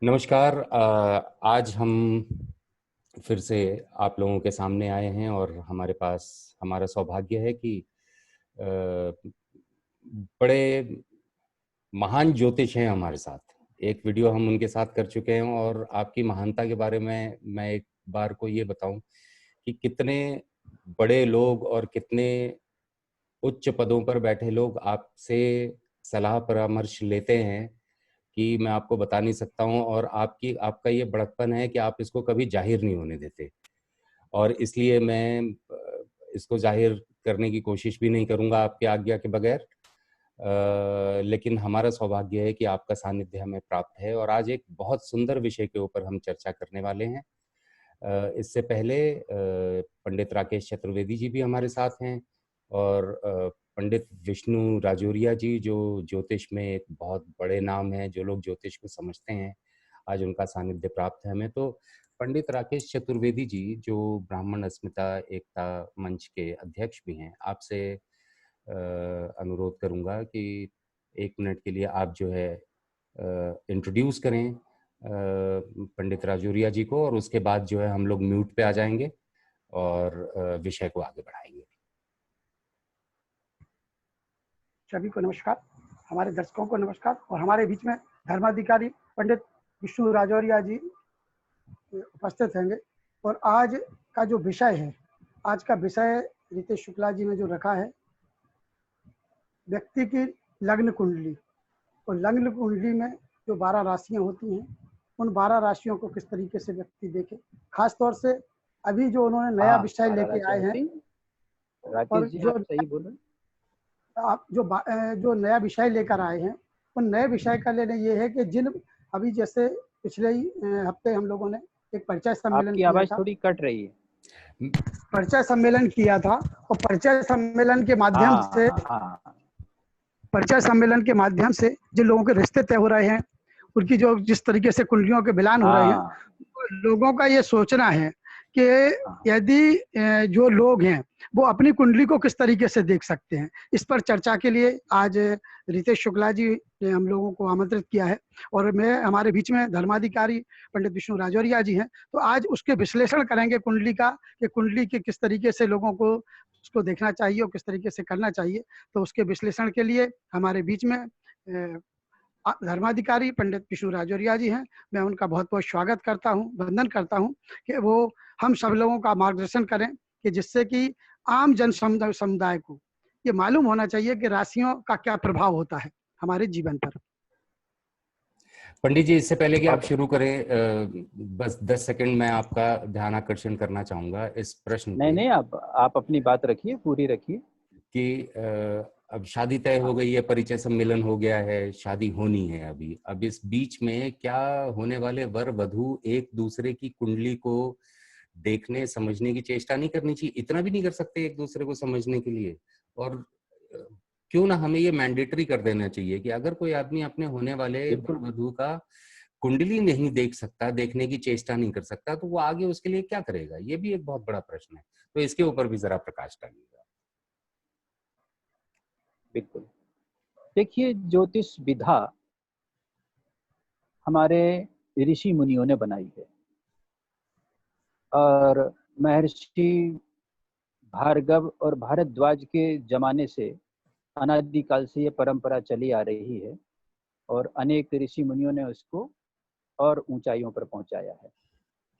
नमस्कार। आज हम फिर से आप लोगों के सामने आए हैं और हमारे पास हमारा सौभाग्य है कि अ, बड़े महान ज्योतिष हैं हमारे साथ। एक वीडियो हम उनके साथ कर चुके हैं और आपकी महानता के बारे में मैं एक बार को ये बताऊं कि कितने बड़े लोग और कितने उच्च पदों पर बैठे लोग आपसे सलाह परामर्श लेते हैं कि मैं आपको बता नहीं सकता हूँ। और आपका ये बड़कपन है कि आप इसको कभी जाहिर नहीं होने देते, और इसलिए मैं इसको जाहिर करने की कोशिश भी नहीं करूंगा आपकी आज्ञा के बगैर। लेकिन हमारा सौभाग्य है कि आपका सानिध्य हमें प्राप्त है और आज एक बहुत सुंदर विषय के ऊपर हम चर्चा करने वाले हैं। इससे पहले पंडित राकेश चतुर्वेदी जी भी हमारे साथ हैं, और पंडित विष्णु राजौरिया जी, जो ज्योतिष में एक बहुत बड़े नाम हैं, जो लोग ज्योतिष को समझते हैं, आज उनका सानिध्य प्राप्त है हमें। तो पंडित राकेश चतुर्वेदी जी, जो ब्राह्मण अस्मिता एकता मंच के अध्यक्ष भी हैं, आपसे अनुरोध करूंगा कि 1 मिनट के लिए आप जो है इंट्रोड्यूस करें पंडित राजौरिया जी को, और उसके बाद जो है हम लोग म्यूट पे आ जाएंगे और विषय को आगे बढ़ाएंगे। सभी को नमस्कार, हमारे दर्शकों को नमस्कार। और हमारे बीच में धर्माधिकारी पंडित विष्णु राजौरिया जी उपस्थित होंगे। और आज का जो विषय है, आज का विषय रितेश शुक्ला जी ने जो रखा है, व्यक्ति की लग्न कुंडली। और लग्न कुंडली में जो 12 राशियां होती हैं, उन 12 राशियों को किस तरीके से व्यक्ति देखे। खास तौर से अभी जो उन्होंने नया विषय लेके आए हैं, राकेश जी आप सही बोल रहे हैं। आप जो नया विषय लेकर आए हैं, उन नए विषय का लेने ये है कि जिन अभी जैसे पिछले ही हफ्ते हम लोगों ने एक परिचय सम्मेलन आपकी आवाज थोड़ी कट रही है। परिचय सम्मेलन किया था, और परिचय सम्मेलन के माध्यम से परिचय सम्मेलन के माध्यम से जिन लोगों के रिश्ते तय हो रहे हैं, उनकी जो जिस तरीके से कुंडलियों के मिलान हो रहे हैं, लोगों का ये सोचना है कि यदि जो लोग हैं वो अपनी कुंडली को किस तरीके से देख सकते हैं। इस पर चर्चा के लिए आज रितेश शुक्ला जी ने हम लोगों को आमंत्रित किया है, और हमारे बीच में धर्माधिकारी पंडित विष्णु राजौरिया जी हैं। तो आज उसके विश्लेषण करेंगे कुंडली का, कि कुंडली के किस तरीके से लोगों को उसको देखना चाहिए और किस तरीके से करना चाहिए। तो उसके विश्लेषण के लिए हमारे बीच में धर्माधिकारी पंडित विष्णु राजौरिया जी हैं। मैं उनका बहुत बहुत स्वागत करता हूं, वंदन करता हूं कि वो हम सब लोगों का मार्गदर्शन करें, कि जिससे कि आम जन समुदाय को ये मालूम होना चाहिए कि राशियों का क्या प्रभाव होता है हमारे जीवन पर। पंडित जी, इससे पहले कि आप शुरू करें, बस 10 सेकंड में आपका ध्यान आकर्षण करना चाहूंगा इस प्रश्न पे। नहीं, आप अपनी बात रखिए, पूरी रखिए। कि अब शादी तय हो गई है, परिचय सम्मेलन हो गया है, शादी होनी है अभी। अब इस बीच में क्या होने वाले वर वधू एक दूसरे की कुंडली को देखने समझने की चेष्टा नहीं करनी चाहिए? इतना भी नहीं कर सकते एक दूसरे को समझने के लिए? और क्यों ना हमें ये मैंडेटरी कर देना चाहिए कि अगर कोई आदमी अपने होने वाले वर वधू का कुंडली नहीं देख सकता, देखने की चेष्टा नहीं कर सकता, तो वो आगे उसके लिए क्या करेगा? ये भी एक बहुत बड़ा प्रश्न है। तो इसके ऊपर भी जरा प्रकाश डालिएगा। बिल्कुल। देखिए, ज्योतिष विधा हमारे ऋषि मुनियों ने बनाई है, और महर्षि भार्गव और भारद्वाज के जमाने से अनादिकाल से ये परंपरा चली आ रही है, और अनेक ऋषि मुनियों ने उसको और ऊंचाइयों पर पहुंचाया है।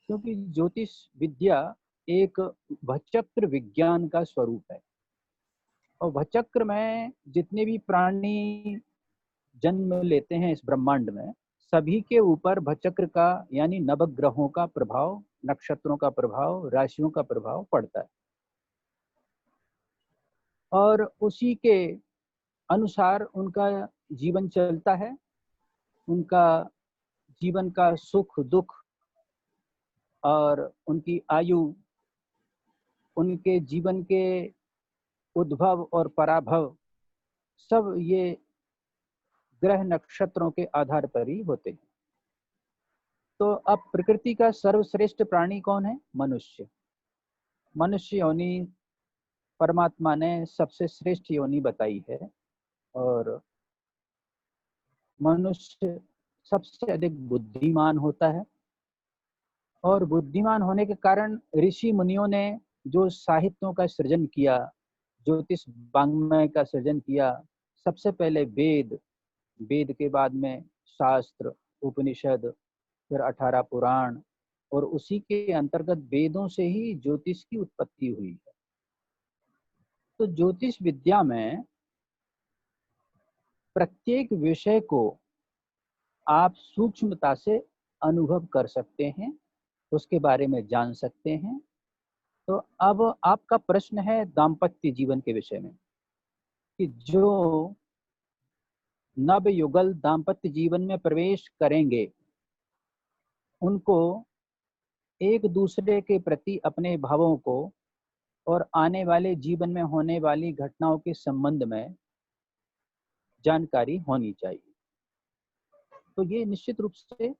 क्योंकि ज्योतिष विद्या एक भचक्र विज्ञान का स्वरूप है, और भचक्र में जितने भी प्राणी जन्म लेते हैं इस ब्रह्मांड में, सभी के ऊपर भचक्र का यानी नवग्रहों का प्रभाव, नक्षत्रों का प्रभाव, राशियों का प्रभाव पड़ता है, और उसी के अनुसार उनका जीवन चलता है। उनका जीवन का सुख दुख और उनकी आयु, उनके जीवन के उद्भव और पराभव, सब ये ग्रह नक्षत्रों के आधार पर ही होते हैं। तो अब प्रकृति का सर्वश्रेष्ठ प्राणी कौन है? मनुष्य। मनुष्य योनि परमात्मा ने सबसे श्रेष्ठ योनि बताई है, और मनुष्य सबसे अधिक बुद्धिमान होता है। और बुद्धिमान होने के कारण ऋषि मुनियों ने जो साहित्यों का सृजन किया, ज्योतिष वाङ्मय का सृजन किया, सबसे पहले वेद, वेद के बाद में शास्त्र, उपनिषद, फिर 18 पुराण, और उसी के अंतर्गत वेदों से ही ज्योतिष की उत्पत्ति हुई है। तो ज्योतिष विद्या में प्रत्येक विषय को आप सूक्ष्मता से अनुभव कर सकते हैं, उसके बारे में जान सकते हैं। तो अब आपका प्रश्न है दाम्पत्य जीवन के विषय में, कि जो नवयुगल दाम्पत्य जीवन में प्रवेश करेंगे, उनको एक दूसरे के प्रति अपने भावों को और आने वाले जीवन में होने वाली घटनाओं के संबंध में जानकारी होनी चाहिए। तो ये निश्चित रूप से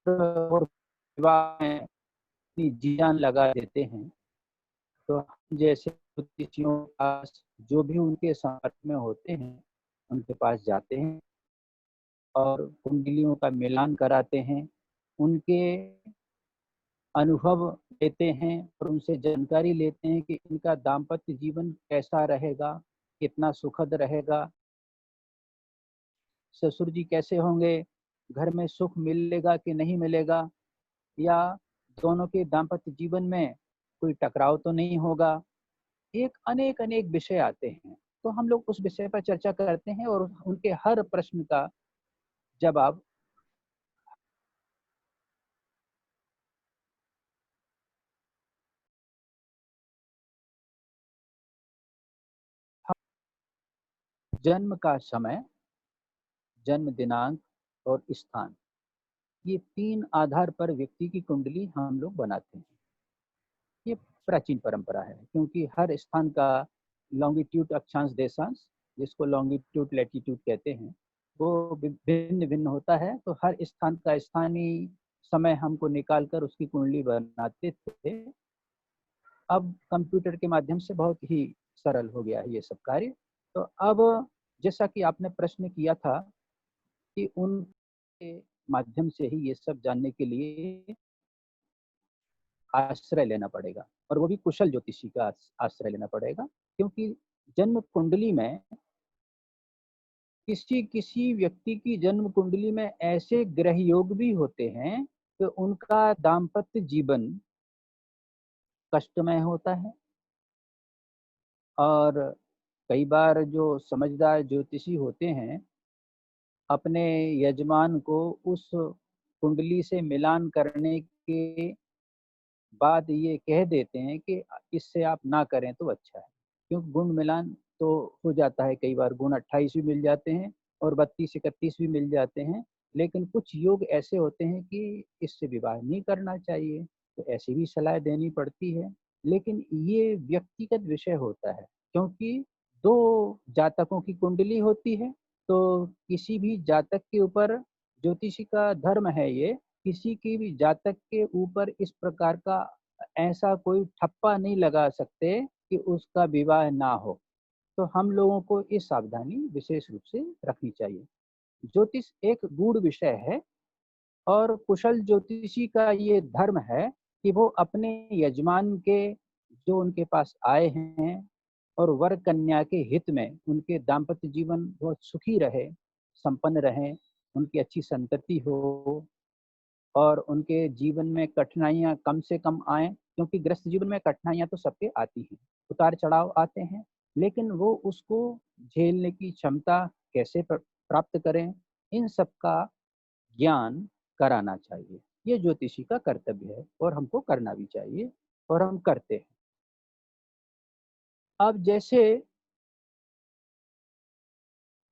और विवाह में अपनी जान लगा देते हैं। तो हम जैसे ज्योतिषियों के पास, जो भी उनके संपर्क में होते हैं, उनके पास जाते हैं और कुंडलियों का मिलान कराते हैं, उनके अनुभव लेते हैं और उनसे जानकारी लेते हैं कि इनका दाम्पत्य जीवन कैसा रहेगा, कितना सुखद रहेगा, ससुर जी कैसे होंगे, घर में सुख मिलेगा कि नहीं मिलेगा, या दोनों के दाम्पत्य जीवन में कोई टकराव तो नहीं होगा। एक अनेक अनेक विषय आते हैं, तो हम लोग उस विषय पर चर्चा करते हैं और उनके हर प्रश्न का जवाब जन्म का समय, जन्म दिनांक और स्थान, ये 3 आधार पर व्यक्ति की कुंडली हम लोग बनाते हैं। ये प्राचीन परंपरा है, क्योंकि हर स्थान का लॉन्गिट्यूड अक्षांश देशांश, जिसको लॉन्गिट्यूड लैटिट्यूड कहते हैं, वो भिन्न भिन्न होता है। तो हर स्थान का स्थानीय समय हमको निकाल कर उसकी कुंडली बनाते थे। अब कंप्यूटर के माध्यम से बहुत ही सरल हो गया है ये सब कार्य। तो अब जैसा कि आपने प्रश्न किया था कि उनके माध्यम से ही ये सब जानने के लिए आश्रय लेना पड़ेगा, और वो भी कुशल ज्योतिषी का आश्रय लेना पड़ेगा, क्योंकि जन्म कुंडली में किसी किसी व्यक्ति की जन्म कुंडली में ऐसे ग्रह योग भी होते हैं कि उनका दाम्पत्य जीवन कष्टमय होता है। और कई बार जो समझदार ज्योतिषी होते हैं, अपने यजमान को उस कुंडली से मिलान करने के बाद ये कह देते हैं कि इससे आप ना करें तो अच्छा है, क्योंकि गुण मिलान तो हो जाता है। कई बार गुण 28 भी मिल जाते हैं और 32-31 भी मिल जाते हैं, लेकिन कुछ योग ऐसे होते हैं कि इससे विवाह नहीं करना चाहिए, तो ऐसी भी सलाह देनी पड़ती है। लेकिन ये व्यक्तिगत विषय होता है, क्योंकि 2 जातकों की कुंडली होती है, तो किसी भी जातक के ऊपर, ज्योतिषी का धर्म है ये, किसी की भी जातक के ऊपर इस प्रकार का ऐसा कोई ठप्पा नहीं लगा सकते कि उसका विवाह ना हो। तो हम लोगों को ये सावधानी विशेष रूप से रखनी चाहिए। ज्योतिष एक गूढ़ विषय है, और कुशल ज्योतिषी का ये धर्म है कि वो अपने यजमान के, जो उनके पास आए हैं, और वर कन्या के हित में उनके दाम्पत्य जीवन बहुत सुखी रहे, संपन्न रहे, उनकी अच्छी संतति हो, और उनके जीवन में कठिनाइयाँ कम से कम आएँ, क्योंकि गृहस्थ जीवन में कठिनाइयाँ तो सबके आती हैं, उतार-चढ़ाव आते हैं, लेकिन वो उसको झेलने की क्षमता कैसे प्राप्त करें, इन सब का ज्ञान कराना चाहिए। ये ज्योतिषी का कर्तव्य है और हमको करना भी चाहिए, और हम करते हैं। अब जैसे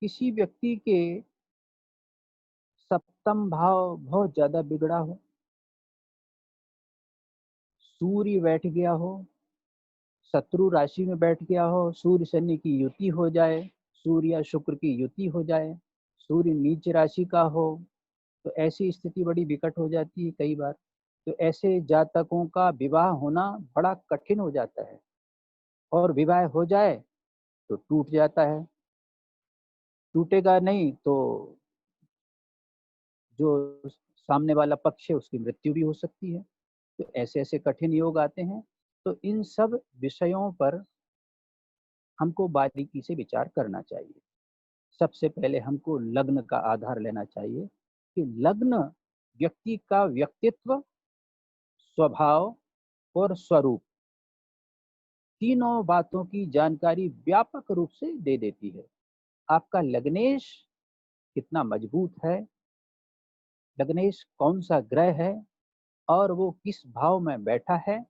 किसी व्यक्ति के सप्तम भाव बहुत ज़्यादा बिगड़ा हो, सूर्य बैठ गया हो, शत्रु राशि में बैठ गया हो, सूर्य शनि की युति हो जाए, सूर्य या शुक्र की युति हो जाए, सूर्य नीच राशि का हो, तो ऐसी स्थिति बड़ी विकट हो जाती है कई बार। तो ऐसे जातकों का विवाह होना बड़ा कठिन हो जाता है, और विवाह हो जाए तो टूट जाता है, टूटेगा नहीं तो जो सामने वाला पक्ष है उसकी मृत्यु भी हो सकती है। तो ऐसे ऐसे कठिन योग आते हैं। तो इन सब विषयों पर हमको बारीकी से विचार करना चाहिए। सबसे पहले हमको लग्न का आधार लेना चाहिए कि लग्न व्यक्ति का व्यक्तित्व, स्वभाव और स्वरूप, तीनों बातों की जानकारी व्यापक रूप से दे देती है। आपका लग्नेश कितना मजबूत है, लग्नेश कौन सा ग्रह है और वो किस भाव में बैठा है,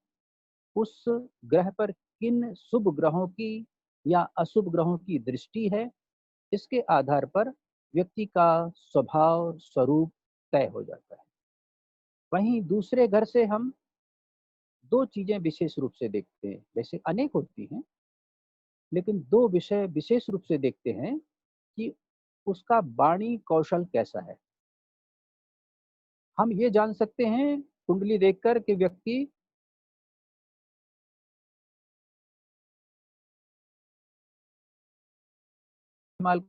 उस ग्रह पर किन शुभ ग्रहों की या अशुभ ग्रहों की दृष्टि है, इसके आधार पर व्यक्ति का स्वभाव स्वरूप तय हो जाता है। वहीं दूसरे घर से हम दो चीजें विशेष रूप से देखते हैं, वैसे अनेक होती हैं, लेकिन दो विषय विशेष रूप से देखते हैं कि उसका वाणी कौशल कैसा है। हम ये जान सकते हैं कुंडली देखकर कि व्यक्ति माल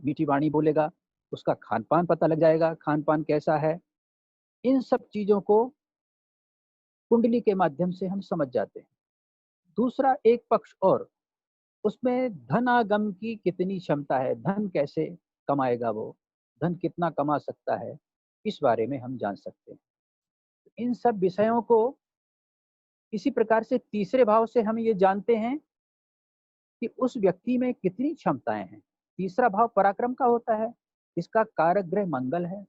मीठी वाणी बोलेगा, उसका खान पान पता लग जाएगा, खान पान कैसा है। इन सब चीजों को कुंडली के माध्यम से हम समझ जाते हैं। दूसरा एक पक्ष और, उसमें धनागम की कितनी क्षमता है, धन कैसे कमाएगा, वो धन कितना कमा सकता है, इस बारे में हम जान सकते हैं। इन सब विषयों को इसी प्रकार से तीसरे भाव से हम ये जानते हैं कि उस व्यक्ति में कितनी क्षमताएं हैं। तीसरा भाव पराक्रम का होता है, इसका कारक ग्रह मंगल है।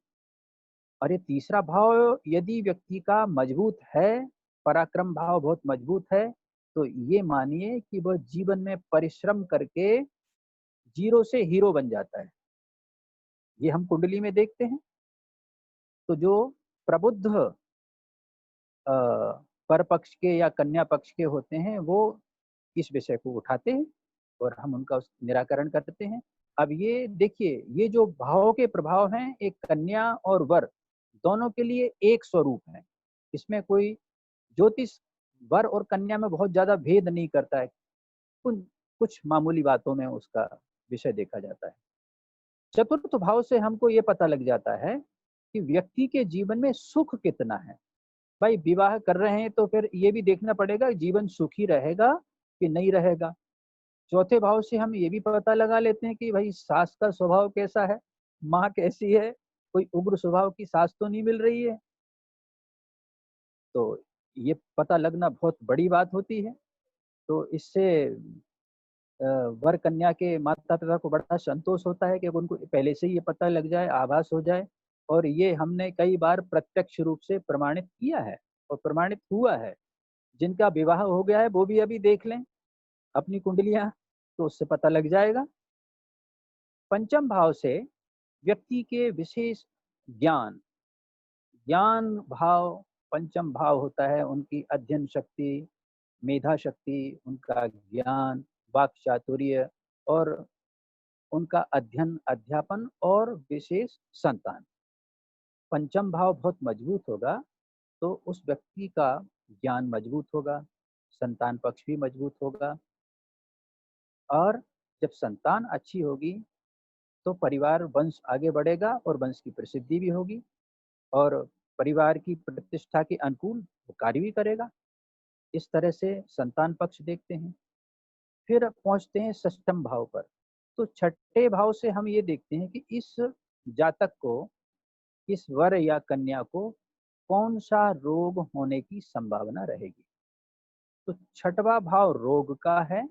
और ये तीसरा भाव यदि व्यक्ति का मजबूत है, पराक्रम भाव बहुत मजबूत है, तो ये मानिए कि वह जीवन में परिश्रम करके जीरो से हीरो बन जाता है। ये हम कुंडली में देखते हैं। तो जो प्रबुद्ध पर पक्ष के या कन्या पक्ष के होते हैं, वो इस विषय को उठाते हैं और हम उनका निराकरण करते हैं। अब ये देखिए, ये जो भावों के प्रभाव हैं, एक कन्या और वर दोनों के लिए एक स्वरूप है। इसमें कोई ज्योतिष वर और कन्या में बहुत ज्यादा भेद नहीं करता है, कुछ मामूली बातों में उसका विषय देखा जाता है। चतुर्थ भाव से हमको ये पता लग जाता है कि व्यक्ति के जीवन में सुख कितना है। भाई विवाह कर रहे हैं तो फिर ये भी देखना पड़ेगा जीवन सुखी रहेगा कि नहीं रहेगा। चौथे भाव से हम ये भी पता लगा लेते हैं कि भाई सास का स्वभाव कैसा है, माँ कैसी है, कोई उग्र स्वभाव की सास तो नहीं मिल रही है। तो ये पता लगना बहुत बड़ी बात होती है। तो इससे वर कन्या के माता पिता को बड़ा संतोष होता है कि उनको पहले से ये पता लग जाए, आभास हो जाए। और ये हमने कई बार प्रत्यक्ष रूप से प्रमाणित किया है और प्रमाणित हुआ है। जिनका विवाह हो गया है वो भी अभी देख लें अपनी कुंडलियां, तो उससे पता लग जाएगा। पंचम भाव से व्यक्ति के विशेष ज्ञान, ज्ञान भाव पंचम भाव होता है, उनकी अध्ययन शक्ति, मेधा शक्ति, उनका ज्ञान, वाक चातुर्य और उनका अध्ययन अध्यापन और विशेष संतान। पंचम भाव बहुत मजबूत होगा तो उस व्यक्ति का ज्ञान मजबूत होगा, संतान पक्ष भी मजबूत होगा। और जब संतान अच्छी होगी तो परिवार वंश आगे बढ़ेगा और वंश की प्रसिद्धि भी होगी और परिवार की प्रतिष्ठा के अनुकूल वो कार्य भी करेगा। इस तरह से संतान पक्ष देखते हैं। फिर पहुंचते हैं षष्ठम भाव पर। तो छठे भाव से हम ये देखते हैं कि इस जातक को, इस वर या कन्या को कौन सा रोग होने की संभावना रहेगी। तो छठवां भाव रोग का है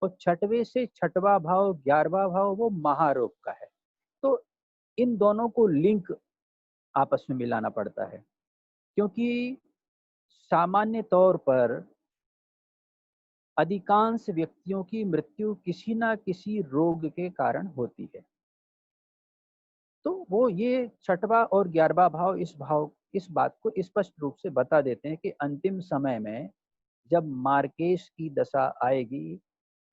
और छठवें से छठवां भाव 11वां भाव वो महारोग का है। तो इन दोनों को लिंक आपस में मिलाना पड़ता है, क्योंकि सामान्य तौर पर अधिकांश व्यक्तियों की मृत्यु किसी ना किसी रोग के कारण होती है। तो वो ये छठवां और 11वां भाव इस बात को स्पष्ट रूप से बता देते हैं कि अंतिम समय में जब मार्केश की दशा आएगी।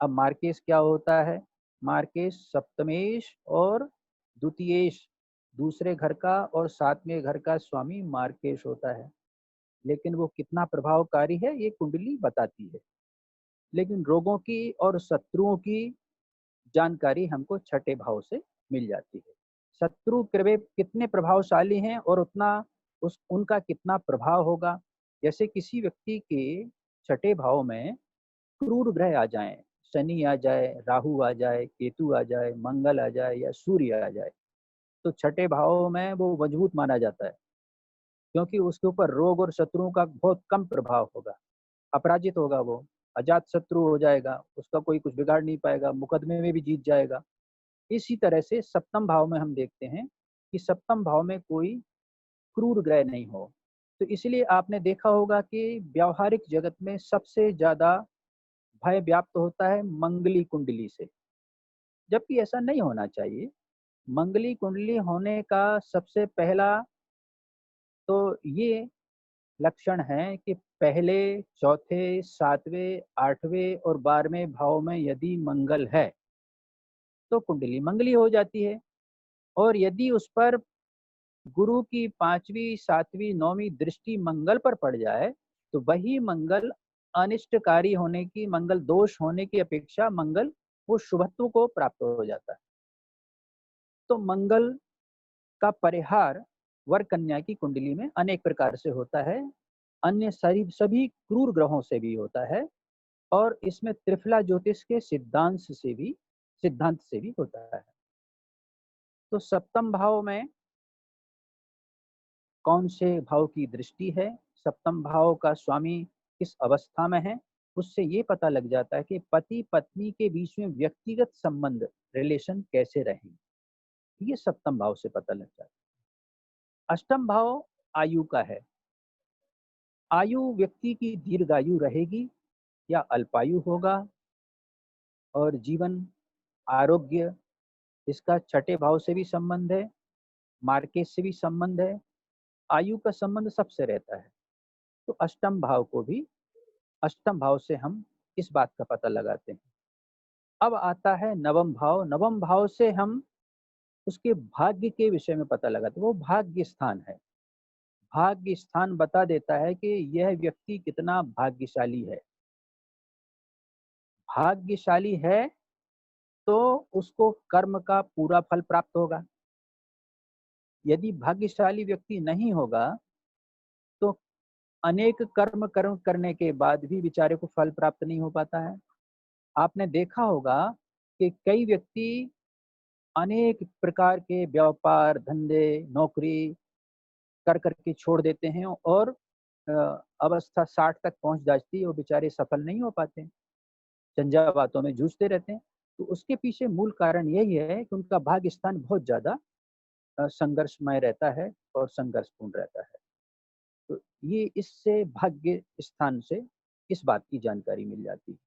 अब मार्केश क्या होता है? मार्केश सप्तमेश और द्वितीयेश, दूसरे घर का और सातवें घर का स्वामी मार्केश होता है। लेकिन वो कितना प्रभावकारी है ये कुंडली बताती है। लेकिन रोगों की और शत्रुओं की जानकारी हमको छठे भाव से मिल जाती है। शत्रु कितने प्रभावशाली हैं और उतना उनका कितना प्रभाव होगा। जैसे किसी व्यक्ति के छठे भाव में क्रूर ग्रह आ जाएं, शनि आ जाए, राहु आ जाए, केतु आ जाए, मंगल आ जाए या सूर्य आ जाए, तो छठे भाव में वो मजबूत माना जाता है, क्योंकि उसके ऊपर रोग और शत्रुओं का बहुत कम प्रभाव होगा। अपराजित होगा, वो अजात शत्रु हो जाएगा, उसका कोई कुछ बिगाड़ नहीं पाएगा, मुकदमे में भी जीत जाएगा। इसी तरह से सप्तम भाव में हम देखते हैं कि सप्तम भाव में कोई क्रूर ग्रह नहीं हो। तो इसलिए आपने देखा होगा कि व्यावहारिक जगत में सबसे ज्यादा भय व्याप्त होता है मंगली कुंडली से, जबकि ऐसा नहीं होना चाहिए। मंगली कुंडली होने का सबसे पहला तो ये लक्षण है कि पहले, चौथे, सातवें, आठवें और 12वें भाव में यदि मंगल है तो कुंडली मंगली हो जाती है। और यदि उस पर गुरु की 5वीं, 7वीं, 9वीं दृष्टि मंगल पर पड़ जाए तो वही मंगल अनिष्टकारी होने की, मंगल दोष होने की अपेक्षा मंगल वो शुभत्व को प्राप्त हो जाता है। तो मंगल का परिहार वर कन्या की कुंडली में अनेक प्रकार से होता है, अन्य सभी क्रूर ग्रहों से भी होता है, और इसमें त्रिफला ज्योतिष के सिद्धांत से भी होता है। तो सप्तम भाव में कौन से भाव की दृष्टि है, सप्तम भाव का स्वामी किस अवस्था में है, उससे ये पता लग जाता है कि पति पत्नी के बीच में व्यक्तिगत संबंध, रिलेशन कैसे रहेंगे। ये सप्तम भाव से पता लग जाता है। अष्टम भाव आयु का है। आयु व्यक्ति की दीर्घायु रहेगी या अल्पायु होगा, और जीवन, आरोग्य, इसका छठे भाव से भी संबंध है, मार्केट से भी संबंध है, आयु का संबंध सबसे रहता है। तो अष्टम भाव से हम इस बात का पता लगाते हैं। अब आता है नवम भाव। नवम भाव से हम उसके भाग्य के विषय में पता लगाते हैं। वो भाग्य स्थान है। भाग्य स्थान बता देता है कि यह व्यक्ति कितना भाग्यशाली है। भाग्यशाली है तो उसको कर्म का पूरा फल प्राप्त होगा। यदि भाग्यशाली व्यक्ति नहीं होगा तो अनेक कर्म करने के बाद भी बेचारे को फल प्राप्त नहीं हो पाता है। आपने देखा होगा कि कई व्यक्ति अनेक प्रकार के व्यापार, धंधे, नौकरी कर करके छोड़ देते हैं, और अवस्था 60 तक पहुंच जाती है, वो बेचारे सफल नहीं हो पाते, झंझावातों में जूझते रहते हैं। तो उसके पीछे मूल कारण यही है कि उनका भाग्य स्थान बहुत ज्यादा संघर्षमय रहता है और संघर्षपूर्ण रहता है। तो ये इससे भाग्य स्थान से इस बात की जानकारी मिल जाती है।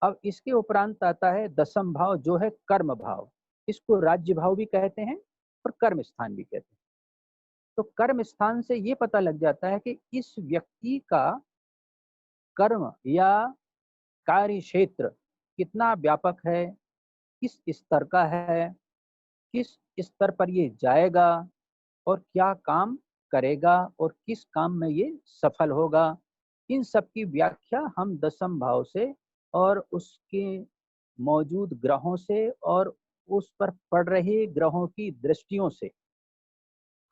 अब इसके उपरांत आता है दसम भाव, जो है कर्म भाव। इसको राज्य भाव भी कहते हैं और कर्म स्थान भी कहते हैं। तो कर्म स्थान से ये पता लग जाता है कि इस व्यक्ति का कर्म या कार्य क्षेत्र कितना व्यापक है, किस स्तर का है, किस स्तर पर ये जाएगा, और क्या काम करेगा, और किस काम में ये सफल होगा। इन सब की व्याख्या हम दसम भाव से और उसके मौजूद ग्रहों से और उस पर पड़ रहे ग्रहों की दृष्टियों से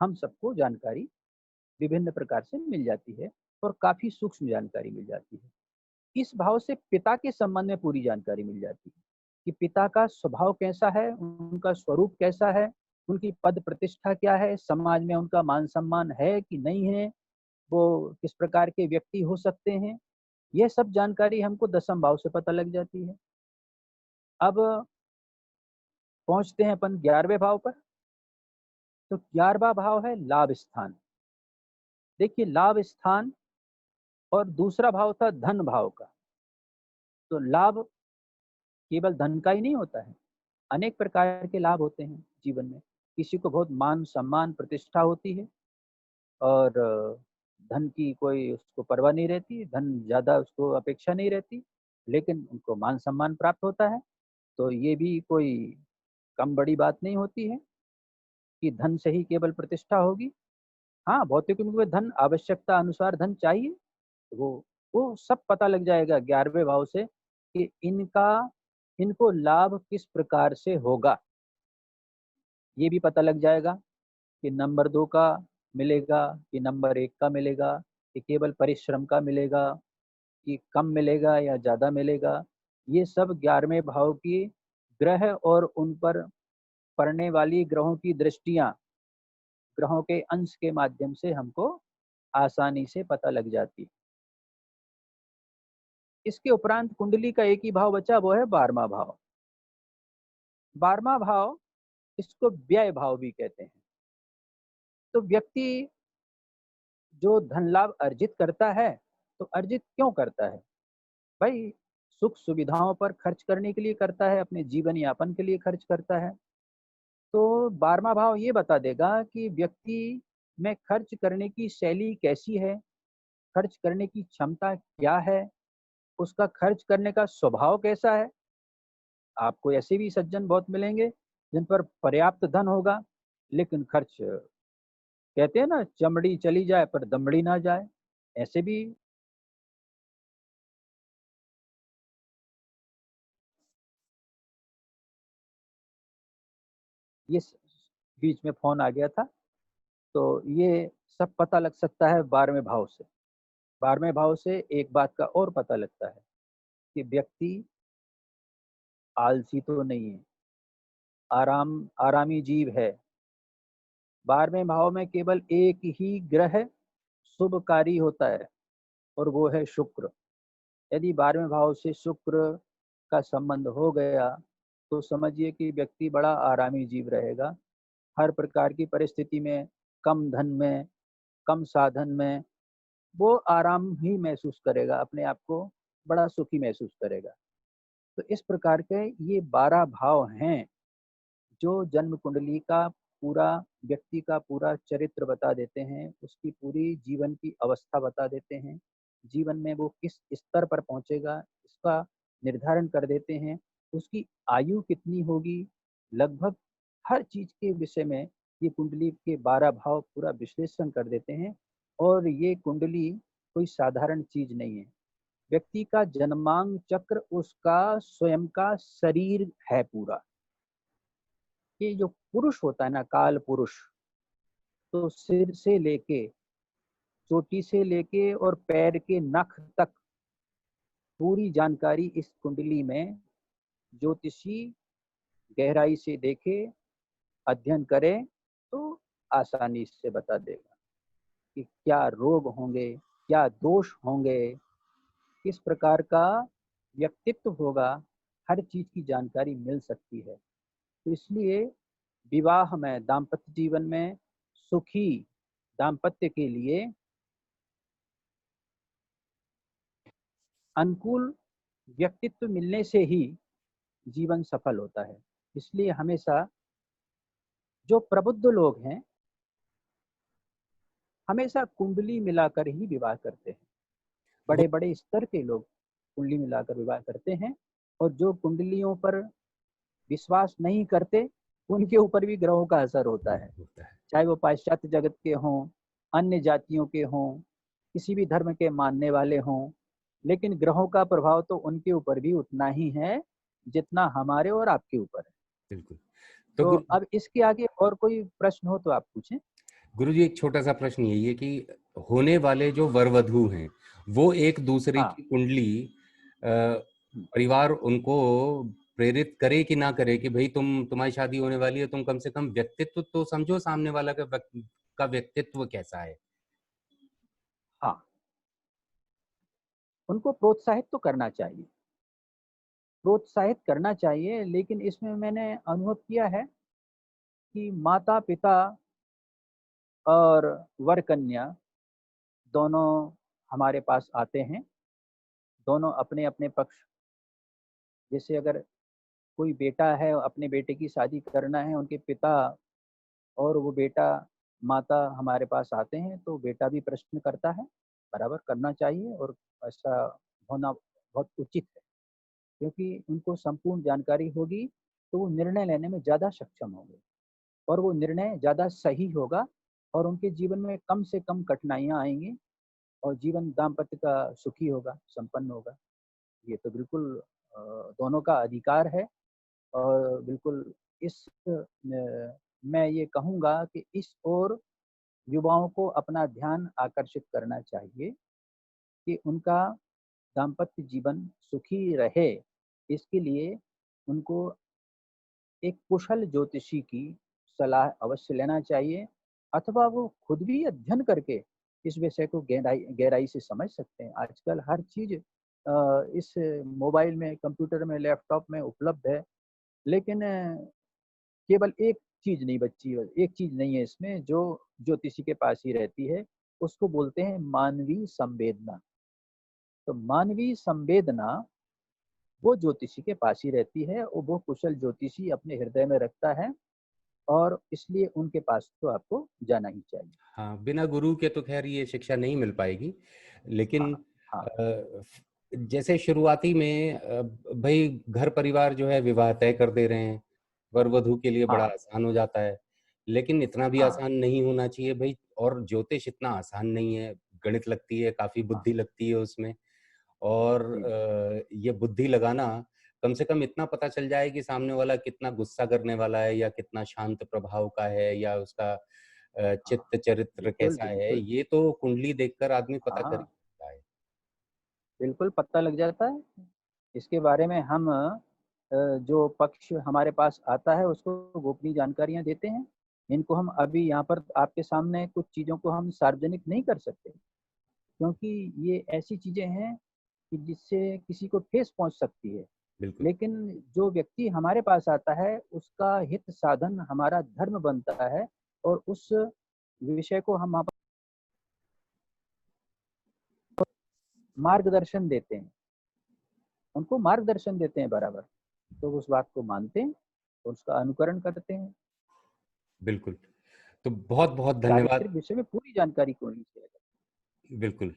हम सबको जानकारी विभिन्न प्रकार से मिल जाती है, और काफी सूक्ष्म जानकारी मिल जाती है। इस भाव से पिता के संबंध में पूरी जानकारी मिल जाती है कि पिता का स्वभाव कैसा है, उनका स्वरूप कैसा है, उनकी पद प्रतिष्ठा क्या है, समाज में उनका मान सम्मान है कि नहीं है, वो किस प्रकार के व्यक्ति हो सकते हैं। यह सब जानकारी हमको दसम भाव से पता लग जाती है। अब पहुंचते हैं अपन 11वें भाव पर। तो 11वां भाव है लाभ स्थान। देखिए, लाभ स्थान और दूसरा भाव था धन भाव का। तो लाभ केवल धन का ही नहीं होता है, अनेक प्रकार के लाभ होते हैं जीवन में। किसी को बहुत मान सम्मान प्रतिष्ठा होती है, और धन की कोई उसको परवाह नहीं रहती, धन ज़्यादा उसको अपेक्षा नहीं रहती, लेकिन उनको मान सम्मान प्राप्त होता है। तो ये भी कोई कम बड़ी बात नहीं होती है कि धन से ही केवल प्रतिष्ठा होगी। हाँ, भौतिक में धन, आवश्यकता अनुसार धन चाहिए, वो सब पता लग जाएगा 11वें भाव से कि इनको लाभ किस प्रकार से होगा। ये भी पता लग जाएगा कि नंबर 2 का मिलेगा, कि नंबर 1 का मिलेगा, कि केवल परिश्रम का मिलेगा, कि कम मिलेगा या ज़्यादा मिलेगा। ये सब 11वें भाव की ग्रह और उन पर पड़ने वाली ग्रहों की दृष्टियाँ, ग्रहों के अंश के माध्यम से हमको आसानी से पता लग जाती। इसके उपरांत कुंडली का एक ही भाव बचा, वो है 12वां भाव। 12वां भाव, इसको व्यय भाव भी कहते हैं। तो व्यक्ति जो धन लाभ अर्जित करता है, तो अर्जित क्यों करता है? भाई, सुख सुविधाओं पर खर्च करने के लिए करता है, अपने जीवन यापन के लिए खर्च करता है। तो 12वां भाव ये बता देगा कि व्यक्ति में खर्च करने की शैली कैसी है, खर्च करने की क्षमता क्या है, उसका खर्च करने का स्वभाव कैसा है। आपको ऐसे भी सज्जन बहुत मिलेंगे जिन पर पर्याप्त धन होगा, लेकिन खर्च, कहते हैं ना, चमड़ी चली जाए पर दमड़ी ना जाए, ऐसे भी। ये बीच में फोन आ गया था, तो ये सब पता लग सकता है 12वें भाव से। 12वें भाव से एक बात का और पता लगता है कि व्यक्ति आलसी तो नहीं है, आरामी जीव है। 12वें भाव में केवल एक ही ग्रह शुभकारी होता है, और वो है शुक्र। यदि 12वें भाव से शुक्र का संबंध हो गया, तो समझिए कि व्यक्ति बड़ा आरामी जीव रहेगा। हर प्रकार की परिस्थिति में, कम धन में, कम साधन में, वो आराम ही महसूस करेगा, अपने आप को बड़ा सुखी महसूस करेगा। तो इस प्रकार के ये 12 भाव हैं जो जन्म कुंडली का पूरा, व्यक्ति का पूरा चरित्र बता देते हैं, उसकी पूरी जीवन की अवस्था बता देते हैं, जीवन में वो किस स्तर पर पहुंचेगा इसका निर्धारण कर देते हैं, उसकी आयु कितनी होगी, लगभग हर चीज के विषय में ये कुंडली के 12 भाव पूरा विश्लेषण कर देते हैं। और ये कुंडली कोई साधारण चीज नहीं है। व्यक्ति का जन्मांग चक्र उसका स्वयं का शरीर है पूरा। ये जो पुरुष होता है ना, काल पुरुष, तो सिर से लेके, चोटी से लेके और पैर के नख तक पूरी जानकारी इस कुंडली में ज्योतिषी गहराई से देखे, अध्ययन करे, तो आसानी से बता देगा कि क्या रोग होंगे, क्या दोष होंगे, किस प्रकार का व्यक्तित्व होगा। हर चीज की जानकारी मिल सकती है। तो इसलिए विवाह में, दाम्पत्य जीवन में सुखी दाम्पत्य के लिए अनुकूल व्यक्तित्व मिलने से ही जीवन सफल होता है। इसलिए हमेशा जो प्रबुद्ध लोग हैं, हमेशा कुंडली मिलाकर ही विवाह करते हैं। बड़े बड़े स्तर के लोग कुंडली मिलाकर विवाह करते हैं। और जो कुंडलियों पर विश्वास नहीं करते, उनके ऊपर भी ग्रहों का असर होता है, चाहे वो पाश्चात्य जगत के हों, अन्य जातियों के हों, किसी भी धर्म के मानने वाले हों, लेकिन ग्रहों का प्रभाव तो उनके ऊपर भी उतना ही है जितना हमारे और आपके ऊपर है। बिल्कुल। तो अब इसके आगे और कोई प्रश्न हो तो आप पूछें। गुरुजी, एक छोटा सा प्रश्न यही है कि होने वाले जो वर वधू हैं, वो एक दूसरे की कुंडली परिवार उनको प्रेरित करे कि ना करे कि भाई तुम्हारी शादी होने वाली है, तुम कम से कम व्यक्तित्व तो समझो सामने वाला का व्यक्तित्व कैसा है। हाँ, उनको प्रोत्साहित तो करना चाहिए, प्रोत्साहित करना चाहिए। लेकिन इसमें मैंने अनुभव किया है कि माता पिता और वर कन्या दोनों हमारे पास आते हैं। दोनों अपने अपने पक्ष, जैसे अगर कोई बेटा है, अपने बेटे की शादी करना है, उनके पिता और वो बेटा, माता हमारे पास आते हैं, तो बेटा भी प्रश्न करता है, बराबर करना चाहिए, और ऐसा होना बहुत उचित है। क्योंकि उनको संपूर्ण जानकारी होगी, तो वो निर्णय लेने में ज़्यादा सक्षम होंगे, और वो निर्णय ज़्यादा सही होगा। और उनके जीवन में कम से कम कठिनाइयाँ आएंगी और जीवन दाम्पत्य का सुखी होगा, संपन्न होगा। ये तो बिल्कुल दोनों का अधिकार है। और बिल्कुल इस मैं ये कहूँगा कि इस ओर युवाओं को अपना ध्यान आकर्षित करना चाहिए कि उनका दाम्पत्य जीवन सुखी रहे। इसके लिए उनको एक कुशल ज्योतिषी की सलाह अवश्य लेना चाहिए, अथवा वो खुद भी अध्ययन करके इस विषय को गहराई से समझ सकते हैं। आजकल हर चीज़ इस मोबाइल में, कंप्यूटर में, लैपटॉप में उपलब्ध है, लेकिन केवल एक चीज़ नहीं बची है, एक चीज़ नहीं है इसमें जो ज्योतिषी के पास ही रहती है, उसको बोलते हैं मानवीय संवेदना। तो मानवीय संवेदना वो ज्योतिषी के पास ही रहती है और वो कुशल ज्योतिषी अपने हृदय में रखता है, और इसलिए उनके पास तो आपको जाना ही चाहिए। हाँ, बिना गुरु के तो खैर ये शिक्षा नहीं मिल पाएगी। लेकिन हाँ, हाँ, जैसे शुरुआती में भाई घर परिवार जो है विवाह तय कर दे रहे हैं, वर वधू के लिए बड़ा हाँ, आसान हो जाता है, लेकिन इतना भी हाँ, आसान नहीं होना चाहिए भाई। और ज्योतिष इतना आसान नहीं है, गणित लगती है, काफी हाँ, बुद्धि लगती है उसमें। और जी, ये बुद्धि लगाना, कम से कम इतना पता चल जाए कि सामने वाला कितना गुस्सा करने वाला है या कितना शांत प्रभाव का है या उसका हाँ, चित्त चरित्र बिल्कुल, कैसा है, बिल्कुल, ये तो कुंडली देखकर आदमी पता कर ही हाँ, सकता है। बिल्कुल पता लग जाता है। इसके बारे में हम जो पक्ष हमारे पास आता है उसको गोपनीय जानकारियाँ देते हैं। इनको हम अभी यहाँ पर आपके सामने कुछ चीज़ों को हम सार्वजनिक नहीं कर सकते, क्योंकि ये ऐसी चीज़ें हैं कि जिससे किसी को ठेस पहुँच सकती है। बिल्कुल। लेकिन जो व्यक्ति हमारे पास आता है उसका हित साधन हमारा धर्म बनता है, और उस विषय को हम मार्गदर्शन देते हैं, उनको मार्गदर्शन देते हैं बराबर। तो उस बात को मानते हैं और उसका अनुकरण करते हैं। बिल्कुल। तो बहुत-बहुत धन्यवाद। चारित्रिक विषय में पूरी जानकारी को नहीं दिया बिल्कुल।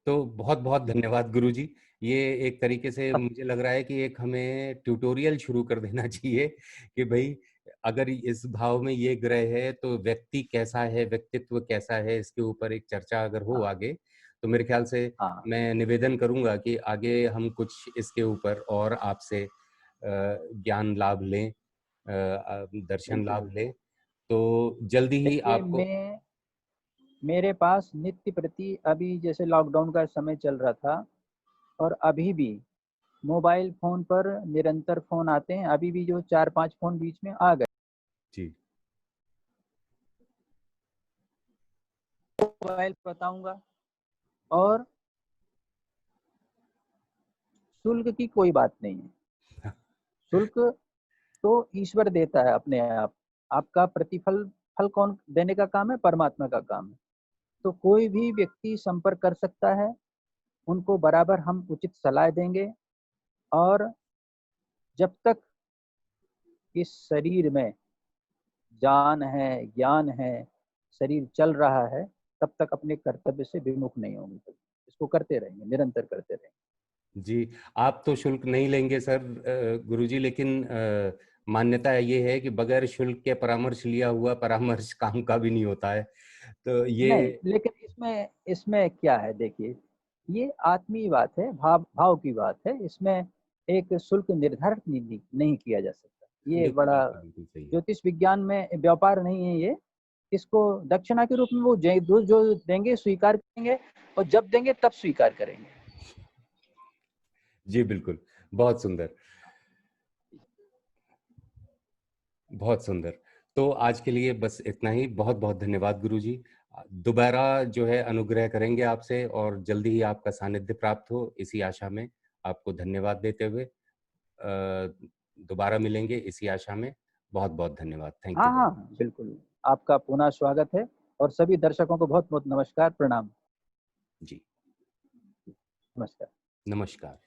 तो बहुत-बहुत जाता। धन्यवाद गुरुजी। ये एक तरीके से मुझे लग रहा है कि एक हमें ट्यूटोरियल शुरू कर देना चाहिए कि भई अगर इस भाव में ये ग्रह है तो व्यक्ति कैसा है, व्यक्तित्व कैसा है, इसके ऊपर एक चर्चा अगर हो हाँ, आगे, तो मेरे ख्याल से हाँ, मैं निवेदन करूँगा कि आगे हम कुछ इसके ऊपर और आपसे ज्ञान लाभ लें, दर्शन बिल्कुल, लाभ बिल्कुल। लें। तो जल्दी ही देखिए, आपको। मेरे पास नित्य प्रति अभी जैसे लॉकडाउन का समय चल रहा था, और अभी भी मोबाइल फ़ोन पर निरंतर फ़ोन आते हैं, अभी भी जो 4-5 फ़ोन बीच में आ गए। जी, मोबाइल बताऊँगा, और शुल्क की कोई बात नहीं है। शुल्क तो ईश्वर देता है अपने आप। आपका प्रतिफल फल कौन देने का काम है? परमात्मा का काम है। तो कोई भी व्यक्ति संपर्क कर सकता है, उनको बराबर हम उचित सलाह देंगे, और जब तक इस शरीर में जान है, ज्ञान है, शरीर चल रहा है, तब तक अपने कर्तव्य से विमुख नहीं होंगे। इसको करते रहेंगे, निरंतर करते रहेंगे। जी, आप तो शुल्क नहीं लेंगे सर गुरुजी, लेकिन मान्यता ये है कि बगैर शुल्क के परामर्श लिया हुआ परामर्श काम का भी नहीं होता है। तो ये। नहीं, लेकिन इसमें इसमें क्या है, देखिए, ये आत्मीय बात है, भाव भाव की बात है। इसमें एक शुल्क निर्धारित नहीं किया जा सकता। ये बिल्कुल बड़ा आपका बिल्कुल सही है। ज्योतिष विज्ञान में व्यापार नहीं है ये। इसको दक्षिणा के रूप में वो जो देंगे स्वीकार करेंगे, और जब देंगे तब स्वीकार करेंगे। जी, बिल्कुल। बहुत सुंदर, बहुत सुंदर। तो आज के लिए बस इतना ही। बहुत-बहुत धन्यवाद गुरुजी। दोबारा जो है अनुग्रह करेंगे आपसे और जल्दी ही आपका सानिध्य प्राप्त हो, इसी आशा में आपको धन्यवाद देते हुए दोबारा मिलेंगे इसी आशा में। बहुत-बहुत धन्यवाद। थैंक हाँ, यू वेरी हाँ, मच। बिल्कुल। आपका पुनः स्वागत है, और सभी दर्शकों को बहुत-बहुत नमस्कार, प्रणाम। जी, नमस्कार। नमस्कार।